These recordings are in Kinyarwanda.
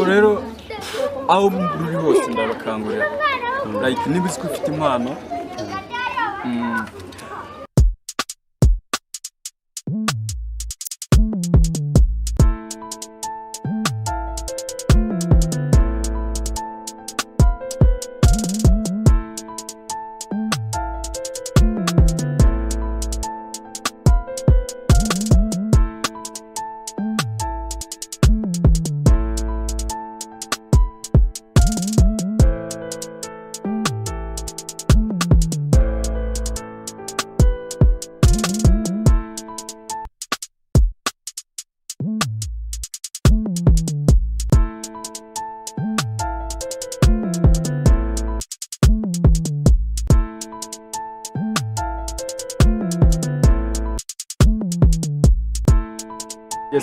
rero aho muri hose ndabakangurira like niba uzi ko ufite impano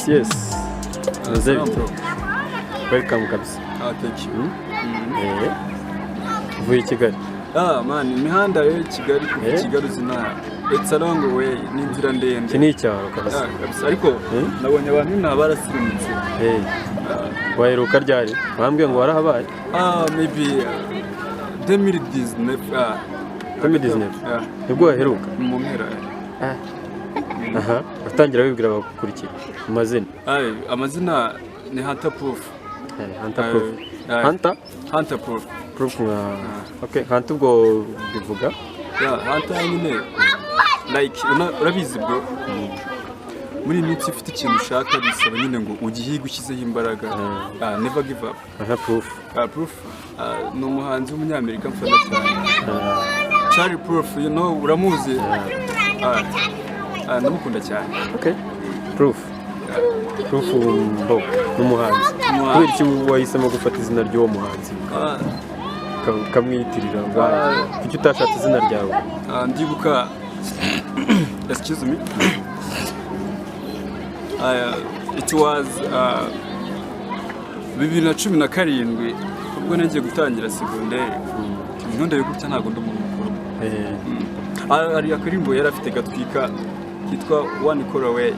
Yes. Welcome kabisa. Thank you. Vuye Kigali. Man, imihanda yo Kigali kuva Kigali zina. It's a long way, ni inzira ndende. Kini cyaro kabisa. Kabisa ariko nabonye abantu nabarasirimutse. Waheruka ryari? Bambwiye ngo warahabaye. Maybe 2019. 2019. Nibwo waheruka? Mu mpera. Aha, batangira bibwira abakurikira amazina. Amazina ni Hunter Proof. Hunter Proof. Hunter Proof. Okay, Hunter ubwo bivuga? Hunter nyine like urabizi bro. Muri minsi ufite ikintu ushaka bisaba nyine ngo ugihiga ushyizeho imbaraga. Never give up. Proof. Proof ni umuhanzi w'umunyamerika mfana cyane. Charlie Proof, you know, uramuzi. Ndamukunda cyane. Okay. Proof n'umuhanzi. Kubera iki wahisemo gufata izina ry'uwo muhanzi? Kamwitirira kuki utashatse izina ryawe? Ndibuka excuse me. It was 2017 ubwo nagiye gutangira segonderi. Nkunda yo gutya ntago ndi umuntu mukuru. Ari akarimbo yari afite gatwika kitwa One Call Away.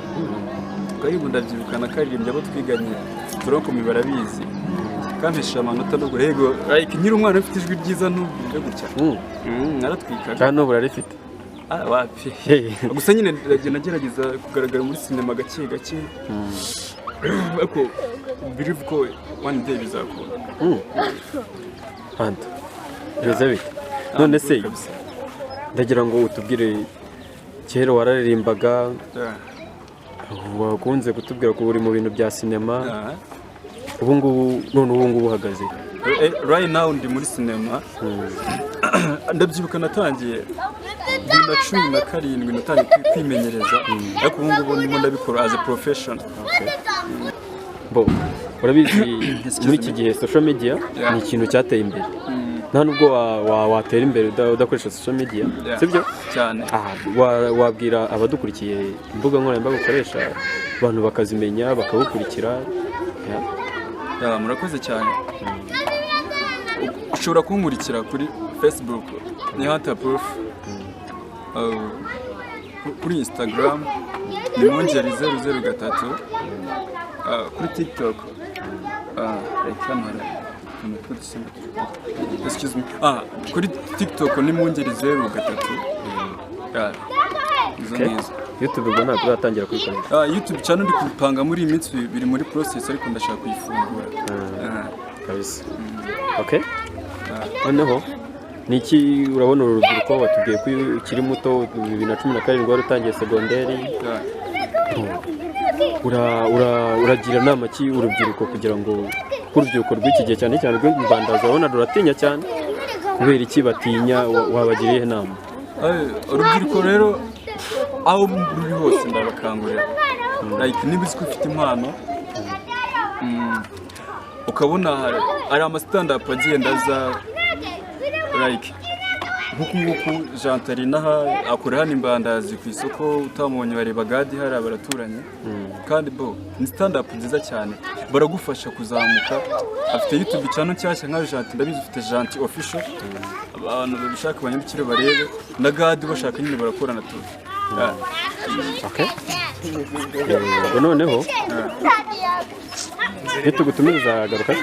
Karimbo ndabyibukana karirimbye abo twiganye turonko mibarabizi. Kampesha amanota no guhego like nyiri umwana ufite ijwi ryiza n'ubwo gutya. Naratwika. Kandi n'ubu rarifite. Wapi. Gusa nyine nagerageza kugaragara muri sinema gake. Ariko believe ko one day bizakora. Anta. Bizabite. None se ndagira ngo utubwire kera wararirimbaga wakunze kutubwira ko uri mu bintu bya sinema ubu ngubu uhagaze right now ndi muri sinema ndabyibuka natangiye 2017 natangiye kwimenyereza ariko ubu ngubu ndimo ndabikora as a professional. Urabizi muri iki gihe social media ni ikintu cyateye imbere nta nubwo watera imbere udakoresha social media sibyo cyane. Wabwira abadukurikiye imbuga nkoranyambaga ukoresha abantu bakazimenya bakagukurikira? Murakoze cyane. Ushobora kunkurikira kuri Facebook ni Hunter Proof, kuri Instagram ni Mongeri 003, kuri TikTok excuse me. Kuri TikTok ni Mongeri 003. YouTube ubwo ntabwo uratangira kuyikoresha? YouTube channel ndi kupanga muri iminsi biri muri process ariko ndashaka kuyifungura. Kabisa. Okay. Noneho niki urabona urubyiruko watubwiye ko ukiri muto 2017 wari utangiye segonderi. Uragira nama ki urubyiruko kugira ngo urubyiruko rw'iki gihe cyane cyane rw'imbandaza urabona ruratinya cyane kubera iki batinya wabagiriye inama? Urubyiruko rero aho muri hose ndabakangurira like niba uzi ko ufite impano ukabona hari ama stand up agenda aza like nkuko Jantarina akora hano imbandazi ku isoko utamubonye bareba gadi hari abaraturanye kandi ni stand up nziza cyane baragufasha kuzamuka. Afite YouTube channel cyashya nka Janti, ndabizi ufite Janti official, abantu babishaka banyarukire barebe na gadi bashaka nyine barakorana tu. Okay. ubwo noneho nitugutumira uzagaruka.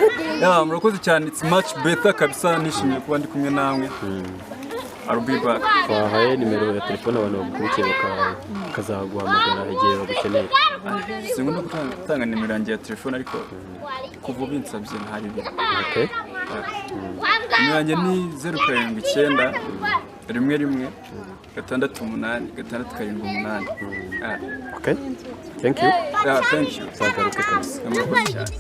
Murakoze cyane, it's much better kabisa, nishimiye kuba ndi kumwe namwe. I'll be back. Twahaye nimero ya telefone abantu bagukurikiye bakazaguhamagara igihe bagukeneye. Sinkunda gutanga nimero yanjye ya telefone ariko kuva binsabye ntari byo. Okay. Nimero yanjye ni 079 11 688 678. Okay. Thank you. Thank you. Zagaruke kabisa. Murakoze cyane.